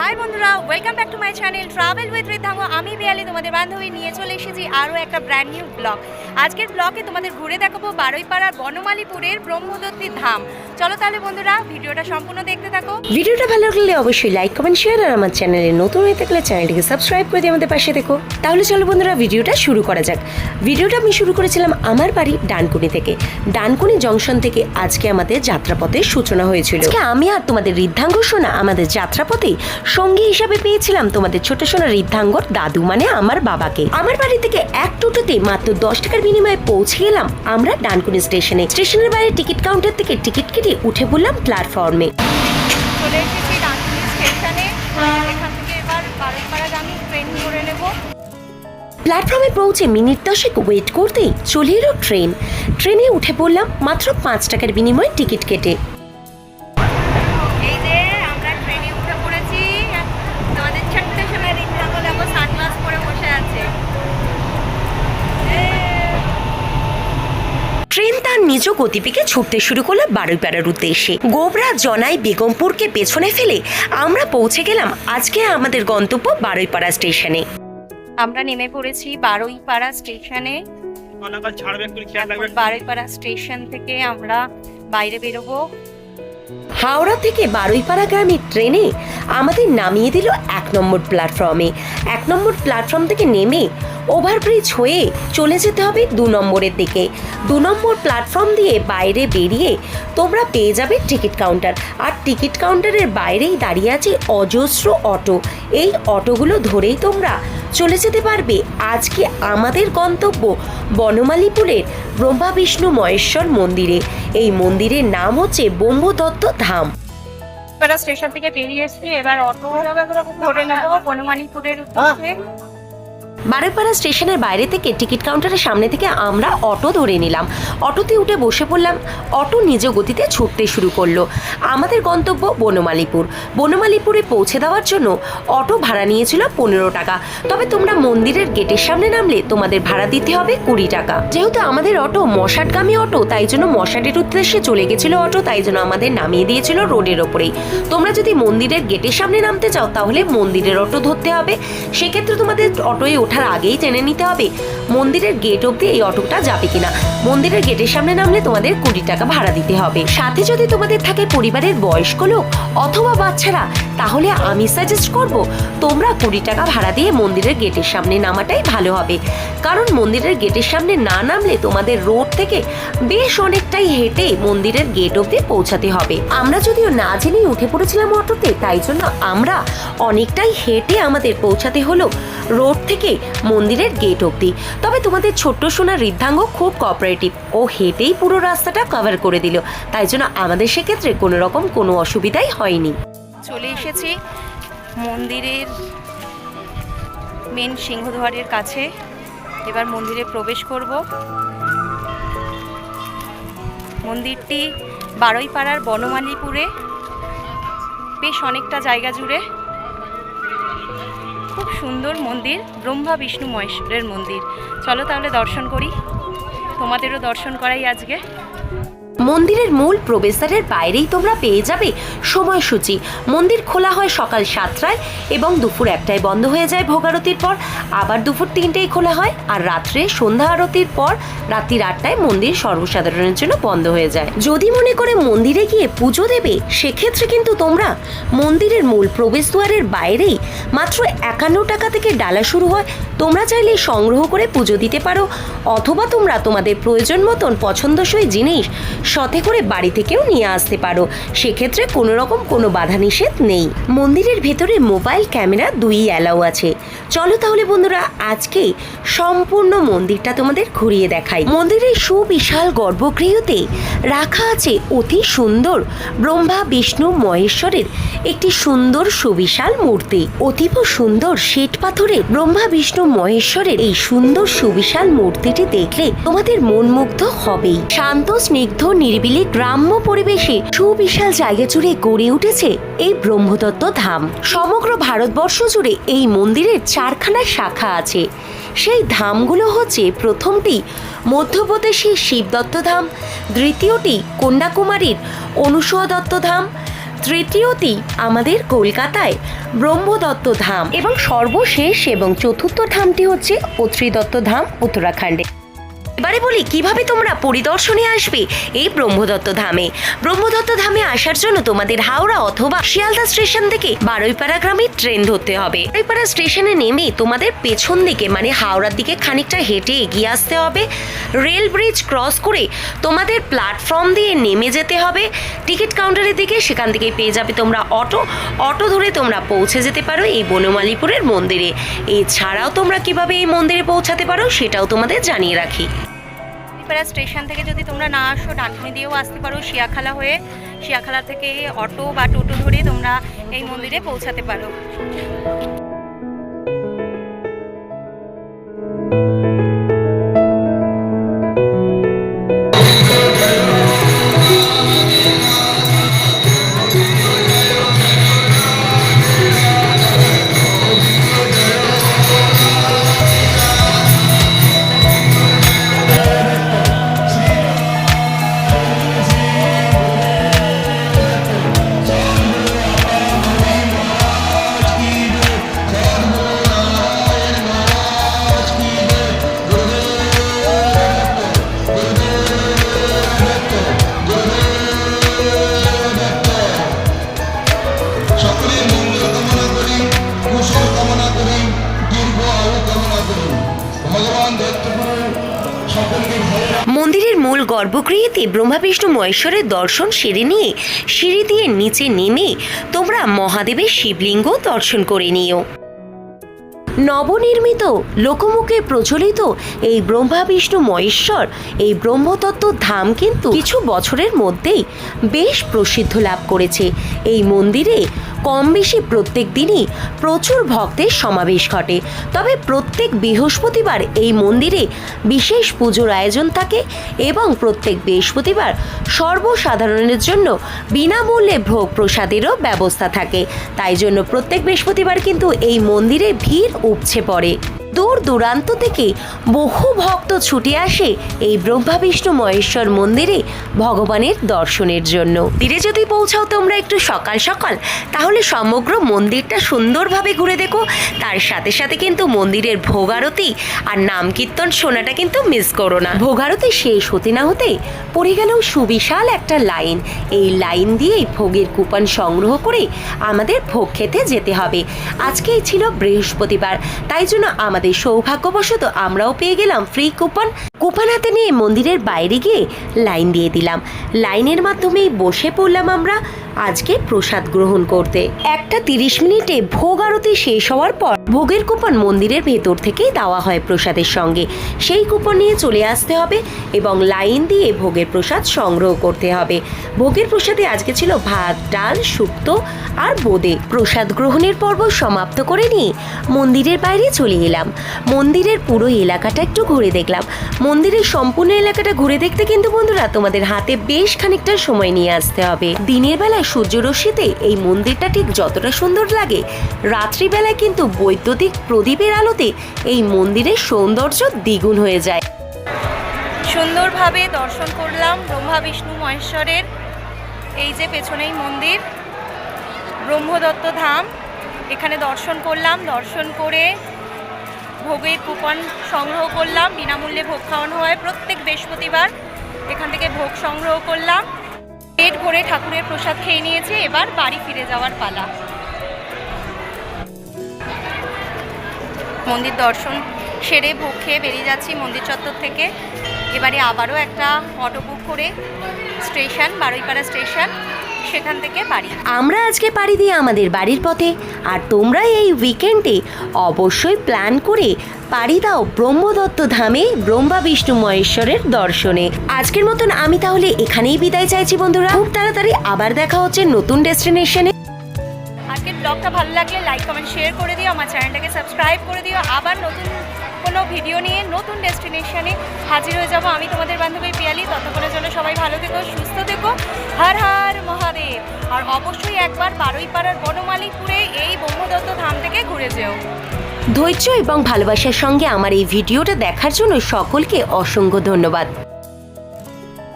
High বন্ধুরা, welcome back to my channel travel with Riddhang. আমি বিয়ালি তোমাদের বান্ধবী নিয়ে চলে এসেছি আরও একটা ব্র্যান্ড নিউ ব্লগ। আজকের ব্লগে তোমাদের ঘুরে দেখাবো বারুইপাড়ার বনমালীপুরের ব্রহ্মদত্তী ধাম। চলো তাহলে বন্ধুরা, ভিডিওটা সম্পূর্ণ দেখতে থাকো। ভিডিওটা ভালো লাগলে অবশ্যই লাইক কমেন্ট শেয়ার, আর আমার চ্যানেলে নতুন হয়ে থাকলে চ্যানেলটিকে সাবস্ক্রাইব করে দিয়ে আমাদের পাশে দেখো। তাহলে চলো বন্ধুরা, ভিডিওটা শুরু করা যাক। ভিডিওটা আমি শুরু করেছিলাম আমার বাড়ি ডানকুনি থেকে। ডানকুনি জংশন থেকে আজকে আমাদের যাত্রাপথের সূচনা হয়েছিল। আজকে আমি আর তোমাদের ঋদ্ধাঙ্গ সোনা আমাদের যাত্রাপথে সঙ্গী হিসাবে পেয়েছিলাম তোমাদের ছোট সোনা ঋদ্ধাঙ্গর দাদু, মানে আমার বাবাকে। আমার বাড়ি থেকে এক টোটোতে মাত্র 10 টাকার বিনিময়ে পৌঁছে গেলাম আমরা ডানকুনি স্টেশনে। স্টেশনের বাইরে টিকিট কাউন্টার থেকে টিকিট কেটে উঠে পড়লাম প্ল্যাটফর্মে। চলে এসেছি ডানকুনি স্টেশনে। এখান থেকে এবার বারুইপাড়াগামী ট্রেন ধরে নেব। প্ল্যাটফর্মে পৌঁছে মিনিট 10 ওয়েট করতেই চলে এলো ট্রেন। ট্রেনে উঠে পড়লাম মাত্র 5 টাকার বিনিময়ে টিকিট কেটে। এই যে আমরা ট্রেনে উঠে পড়েছি। তোমাদের ছোট্ট সোনা ঋদ্ধাঙ্গ দেখো সানগ্লাস পরে বসে আছে। ট্রেন তার নিজ গতিবেগে ছুটতে শুরু করলো বারুইপাড়ার উদ্দেশ্যে। গোবরা, জনাই, বেগমপুরকে পেছনে ফেলে আমরা পৌঁছে গেলাম আজকে আমাদের গন্তব্য বারুইপাড়া স্টেশনে। আমরা নেমে পড়েছি বারুইপাড়া স্টেশনে। বারুইপাড়া স্টেশন থেকে আমরা বাইরে বেরোবো। হাওড়া থেকে বারুইপাড়াগামী ট্রেনে আমাদের নামিয়ে দিল 1 নম্বর প্ল্যাটফর্মে। 1 নম্বর প্ল্যাটফর্ম থেকে নেমে ওভারব্রিজ হয়ে চলে যেতে হবে 2 নম্বরের দিকে। 2 নম্বর প্ল্যাটফর্ম দিয়ে বাইরে বেরিয়ে তোমরা পেয়ে যাবে টিকিট কাউন্টার। আর টিকিট কাউন্টারের বাইরেই দাঁড়িয়ে আছে অজস্র অটো। এই অটোগুলো ধরেই তোমরা চলে যেতে পারবে আজকে আমাদের গন্তব্য বনমালীপুরের ব্রহ্মা বিষ্ণু মহেশ্বর মন্দিরে। এই মন্দিরের নাম হচ্ছে ব্রহ্মদত্ত ধাম। বারুইপাড়া স্টেশন থেকে বেরিয়ে এসেছি, এবার অটো ধরে নেবো বনমালীপুরের উদ্দেশ্যে। বারুইপাড়া স্টেশনের বাইরে থেকে টিকিট কাউন্টারের সামনে থেকে আমরা অটো ধরে নিলাম। অটোতে উঠে বসে পড়লাম। অটো নিজ গতিতে ছুটতে শুরু করলো। আমাদের গন্তব্য বনমালীপুর। বনমালীপুরে পৌঁছে দেওয়ার জন্য অটো ভাড়া নিয়েছিল 15 টাকা। তবে তোমরা মন্দিরের গেটের সামনে নামলে তোমাদের ভাড়া দিতে হবে 20 টাকা। যেহেতু আমাদের অটো মশাটগামী অটো, তাই জন্য মশাটের উদ্দেশ্যে চলে গেছিল অটো, তাই জন্য আমাদের নামিয়ে দিয়েছিল রোডের ওপরেই। তোমরা যদি মন্দিরের গেটের সামনে নামতে চাও তাহলে মন্দিরের অটো ধরতে হবে। সেক্ষেত্রে তোমাদের অটোয় ওঠার আগেই জেনে নিতে হবে মন্দিরের গেট অবধি এই অটোটা যাবে কিনা। মন্দিরের গেটের সামনে নামলে তোমাদের 20 টাকা ভাড়া দিতে হবে। সাথে যদি তোমাদের থাকে পরিবারের বয়স্ক লোক অথবা বাচ্চারা, তাহলে আমি সাজেস্ট করব তোমরা 20 টাকা ভাড়া দিয়ে মন্দিরের গেটের সামনে নামাটাই ভালো হবে। কারণ মন্দিরের গেটের সামনে না নামলে তোমাদের রোড থেকে বেশ অনেকটাই হেঁটে মন্দিরের গেট অবধি পৌঁছাতে হবে। আমরা যদিও না জেনেই উঠে পড়েছিলাম অটোতে, তাই জন্য আমরা অনেকটাই হেঁটে আমাদের পৌঁছাতে হলো রোড থেকে মন্দিরের গেট অবধি। তবে তোমাদের ছোট্ট সোনা ঋদ্ধাঙ্গ খুব কোঅপারেটিভ, ও হেঁটেই পুরো রাস্তাটা কভার করে দিল, তাই জন্য আমাদের সেক্ষেত্রে কোনো রকম কোনো অসুবিধাই হয়নি। চলে এসেছি মন্দিরের মেন সিংহদ্বারের কাছে। এবার মন্দিরে প্রবেশ করব। মন্দিরটি বারুইপাড়ার বনমালীপুরে, বেশ অনেকটা জায়গা জুড়ে। খুব সুন্দর মন্দির, ব্রহ্মা বিষ্ণু মহেশ্বরের মন্দির। চলো তাহলে দর্শন করি, তোমাদেরও দর্শন করাই আজকে। মন্দিরের মূল প্রবেশদ্বারের বাইরেই তোমরা পেয়ে যাবে সময়সূচি। মন্দির খোলা হয় সকাল 7টায় এবং দুপুর 1টায় বন্ধ হয়ে যায় ভোগারতির পর। আবার দুপুর 3টায় খোলা হয়, আর রাত্রে সন্ধ্যা আরতির পর রাত্রি 8টায় মন্দির সর্বসাধারণের জন্য বন্ধ হয়ে যায়। যদি মনে করে মন্দিরে গিয়ে পুজো দেবে, সেক্ষেত্রে কিন্তু তোমরা মন্দিরের মূল প্রবেশদ্বারের বাইরেই মাত্র 51 টাকা থেকে ডালা শুরু হয়। তোমরা চাইলে সংগ্রহ করে পুজো দিতে পারো, অথবা তোমরা তোমাদের প্রয়োজন মতন পছন্দসই জিনিস সাথে করে বাড়ি থেকেও নিয়ে আসতে পারো। সেক্ষেত্রে কোনো রকম কোনো বাধা নিষেধ নেই। মন্দিরের ভেতরে মোবাইল ক্যামেরা 2ই অ্যালাউ আছে। চলো তাহলে বন্ধুরা, আজকে সম্পূর্ণ মন্দিরটা তোমাদের ঘুরিয়ে দেখাই। মন্দিরের সুবিশাল গর্ভগৃহতে রাখা আছে অতি সুন্দর ব্রহ্মা বিষ্ণু মহেশ্বরের একটি সুন্দর সুবিশাল মূর্তি। অতীব সুন্দর শ্বেত পাথরের ব্রহ্মা বিষ্ণু মহেশ্বরের এই সুন্দর সুবিশাল মূর্তিটি দেখলে তোমাদের মন মুগ্ধ হবেই। শান্ত স্নিগ্ধ নিরিবিলি গ্রাম্য পরিবেশে সুবিশাল জায়গা জুড়ে গড়ে উঠেছে এই ব্রহ্মদত্ত ধাম। সমগ্র ভারতবর্ষ জুড়ে এই মন্দিরের 4খানা শাখা আছে। সেই ধামগুলো হচ্ছে, প্রথমটি মধ্যপ্রদেশের শিবদত্ত ধাম, দ্বিতীয়টি কন্যাকুমারীর অনুসূয়া দত্ত ধাম, তৃতীয়টি আমাদের কলকাতায় ব্রহ্মদত্ত ধাম এবং সর্বশেষ এবং চতুর্থ ধামটি হচ্ছে অত্রিদত্ত ধাম উত্তরাখণ্ডে। এবারে বলি কিভাবে তোমরা পরিদর্শনে আসবে এই ব্রহ্মদত্ত ধামে। ব্রহ্মদত্ত ধামে আসার জন্য তোমাদের হাওড়া অথবা শিয়ালদা স্টেশন থেকে বারুইপাড়া গ্রামে ট্রেন ধরতে হবে। বারুইপাড়া স্টেশনে নেমে তোমাদের পেছন দিকে মানে হাওড়ার দিকে খানিকটা হেঁটে এগিয়ে আসতে হবে। রেল ব্রিজ ক্রস করে তোমাদের প্ল্যাটফর্ম দিয়ে নেমে যেতে হবে টিকিট কাউন্টারের দিকে। সেখান থেকে পেয়ে যাবে তোমরা অটো ধরে তোমরা পৌঁছে যেতে পারো এই বনমালীপুরের মন্দিরে। এছাড়াও তোমরা কিভাবে এই মন্দিরে পৌঁছাতে পারো সেটাও তোমাদের জানিয়ে রাখি। বারুইপাড়া স্টেশন থেকে যদি তোমরা না আসো ডানকুনি দিয়েও আসতে পারো, শিয়াখালা হয়ে শিয়াখালা থেকে অটো বা টোটো ধরে তোমরা এই মন্দিরে পৌঁছাতে পারো। মন্দিরের মূল গর্ভগৃহেতে ব্রহ্মা বিষ্ণু মহেশ্বরের দর্শন সেরে নিয়ে সিঁড়ি দিয়ে নিচে নেমে তোমরা মহাদেবের শিবলিঙ্গ দর্শন করে নিও। নবনির্মিত লোকমুখে প্রচলিত এই ব্রহ্মা বিষ্ণু মহেশ্বর এই ব্রহ্মতত্ত্ব ধাম কিন্তু কিছু বছরের মধ্যেই বেশ প্রসিদ্ধ লাভ করেছে। এই মন্দিরে কম বেশি প্রত্যেক দিনই প্রচুর ভক্তের সমাবেশ ঘটে। তবে প্রত্যেক বৃহস্পতিবার এই মন্দিরে বিশেষ পুজোর আয়োজন থাকে এবং প্রত্যেক বৃহস্পতিবার সর্বসাধারণের জন্য বিনামূল্যে ভোগ প্রসাদেরও ব্যবস্থা থাকে। তাই জন্য প্রত্যেক বৃহস্পতিবার কিন্তু এই মন্দিরে ভিড় উপচে পড়ে। দূর দূরান্ত থেকে বহু ভক্ত ছুটে আসে এই ব্রহ্মা বিষ্ণু মহেশ্বর মন্দিরে ভগবানের দর্শনের জন্য। মন্দিরে যদি পৌঁছাও তোমরা একটু সকাল সকাল, তাহলে সমগ্র মন্দিরটা সুন্দরভাবে ঘুরে দেখো। তার সাথে সাথে কিন্তু মন্দিরের ভোগ আরতি আর নাম কীর্তন শোনাটা কিন্তু মিস করো না। ভোগ আরতি শেষ হতে না হতে পড়ে গেল সুবিশাল একটা লাইন। এই লাইন দিয়েই ভোগের কুপন সংগ্রহ করে আমাদের ভোগ খেতে যেতে হবে। আজকেই ছিল বৃহস্পতিবার, তাই জন্য আমাদের সৌভাগ্যবশত আমরাও পেয়ে গেলাম ফ্রি কুপন হাতে নিয়ে মন্দিরের বাইরে গিয়ে লাইন দিয়ে দিলাম। লাইনের মাধ্যমেই বসে পড়লাম আমরা আজকে প্রসাদ গ্রহণ করতে। 1:30 মিনিটে ভোগ আরতি শেষ হওয়ার পর ভোগের কুপন মন্দিরের ভেতর থেকেই দেওয়া হয় প্রসাদের সঙ্গে। সেই কুপন নিয়ে চলে আসতে হবে এবং লাইন দিয়ে ভোগের প্রসাদ সংগ্রহ করতে হবে। ভোগের প্রসাদে আজকে ছিল ভাত, ডাল, শুক্তো আর বোঁদে। প্রসাদ গ্রহণের পর্ব সমাপ্ত করে নিয়ে মন্দিরের বাইরে চলে এলাম। মন্দিরের পুরো এলাকাটা একটু ঘুরে দেখলাম। মন্দিরের সম্পূর্ণ এলাকাটা ঘুরে দেখতে কিন্তু বন্ধুরা তোমাদের হাতে বেশ খানিকটা সময় নিয়ে আসতে হবে। দিনের বেলায় সূর্যরশ্মিতে এই মন্দিরটা ঠিক যতটা সুন্দর লাগে, রাত্রিবেলায় কিন্তু বৈদ্যুতিক প্রদীপের আলোতে এই মন্দিরের সৌন্দর্য দ্বিগুণ হয়ে যায়। সুন্দরভাবে দর্শন করলাম ব্রহ্মা বিষ্ণু মহেশ্বরের। এই যে পেছনেই মন্দির ব্রহ্মদত্ত ধাম, এখানে দর্শন করলাম। দর্শন করে ভোগের কুপন সংগ্রহ করলাম। বিনামূল্যে ভোগ খাওয়ানো হয় প্রত্যেক বৃহস্পতিবার। এখান থেকে ভোগ সংগ্রহ করলাম, পেট ভরে ঠাকুরের প্রসাদ খেয়ে নিয়েছে। এবার বাড়ি ফিরে যাওয়ার পালা। মন্দির দর্শন সেরে ভোগ খেয়ে বেরিয়ে যাচ্ছি মন্দির চত্বর থেকে। এবারে আবারও একটা অটো বুক করে স্টেশন, বারুইপাড়া স্টেশন, সেখান থেকে বাড়ি। আমরা আজকে পাড়ি দিয়ে আমাদের বাড়ির পথে। আর তোমরা এই উইকেন্ডে অবশ্যই প্ল্যান করে পাড়ি দাও ব্রহ্মদত্ত ধামে ব্রহ্মা বিষ্ণু মহেশ্বরের দর্শনে। আজকের মতন আমি তাহলে এখানেই বিদায় চাইছি বন্ধুরা। খুব তাড়াতাড়ি আবার দেখা হচ্ছে নতুন ডেস্টিনেশনে। আজকের ব্লগটা ভালো লাগলে লাইক, কমেন্ট, শেয়ার করে দিও। আমার চ্যানেলটাকে সাবস্ক্রাইব করে দিও। আবার নতুন কোনো ভিডিও নিয়ে নতুন ডেস্টিনেশনে হাজির হয়ে যাব আমি, তোমাদের বান্ধবী পিয়ালি। ততক্ষণের জন্য সবাই ভালো থেকো, সুস্থ থেকো। হর হর মহাদেব। আর অবশ্যই একবার বারুইপাড়ার বনমালীপুরে এই ব্রহ্মদত্ত ধাম থেকে ঘুরে যেও। ধৈর্য এবং ভালোবাসার সঙ্গে আমার এই ভিডিওটা দেখার জন্য সকলকে অসংখ্য ধন্যবাদ।